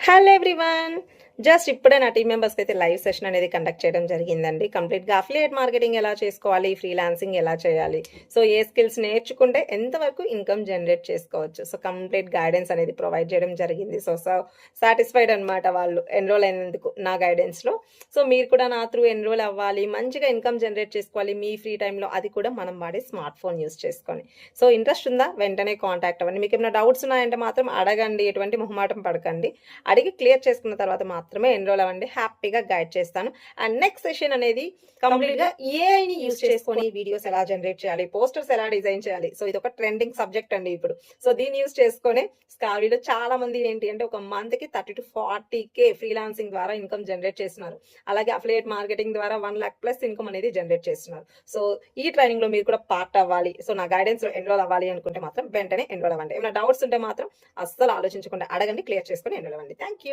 Hello everyone. Just ఇప్పుడే నా team మెంబర్స్కి అయితే లైవ్ సెషన్ అనేది కండక్ట్ చేయడం జరిగిందండి. కంప్లీట్గా అఫిలియేట్ మార్కెటింగ్ ఎలా చేసుకోవాలి, ఫ్రీలాన్సింగ్ ఎలా చేయాలి, సో ఏ స్కిల్స్ నేర్చుకుంటే ఎంతవరకు ఇన్కమ్ జనరేట్ చేసుకోవచ్చు, సో కంప్లీట్ గైడెన్స్ అనేది ప్రొవైడ్ చేయడం జరిగింది. సో సాటిస్ఫైడ్ అనమాట వాళ్ళు ఎన్రోల్ అయినందుకు నా గైడెన్స్లో. సో మీరు కూడా నా త్రూ ఎన్రోల్ అవ్వాలి, మంచిగా ఇన్కమ్ జనరేట్ చేసుకోవాలి మీ ఫ్రీ టైంలో, అది కూడా మనం వాడే స్మార్ట్ ఫోన్ యూస్ చేసుకొని. సో ఇంట్రెస్ట్ ఉందా, వెంటనే కాంటాక్ట్ అవ్వండి. మీకు ఏమైనా డౌట్స్ ఉన్నాయంటే మాత్రం అడగండి, ఎటువంటి మొహమాటం పడకండి. అడిగి క్లియర్ చేసుకున్న తర్వాత మాత్రమే ఎన్రోల్ అవ్వండి. హ్యాపీగా గైడ్ చేస్తాను. అండ్ నెక్స్ట్ సెషన్ అనేది కంప్లీట్గా ఏఐని యూజ్ చేసుకొని వీడియోస్ ఎలా జనరేట్ చేయాలి, పోస్టర్స్ ఎలా డిజైన్ చేయాలి. సో ఇది ఒక ట్రెండింగ్ సబ్జెక్ట్ అండి ఇప్పుడు. సో దీన్ని యూజ్ చేసుకొని స్కార్వీలో చాలా మంది ఏంటి అంటే ఒక మంత్కి 30 to 40K ఫ్రీలాన్సింగ్ ద్వారా ఇన్కమ్ జనరేట్ చేస్తున్నారు. అలాగే అఫిలియేట్ మార్కెటింగ్ ద్వారా 1 lakh ప్లస్ ఇన్కమ్ అనేది జనరేట్ చేస్తున్నారు. సో ఈ ట్రైనింగ్ లో మీరు కూడా పార్ట్ అవ్వాలి, సో నా గైడెన్స్ లో ఎన్రోల్ అవ్వాలి అనుకుంటే మాత్రం వెంటనే ఎన్రోల్ అవ్వండి. ఏమైనా డౌట్స్ ఉంటే మాత్రం అస్సలు ఆలోచించకుండా అడగండి, క్లియర్ చేసుకొని ఎన్రోల్ అవ్వండి. Thank you.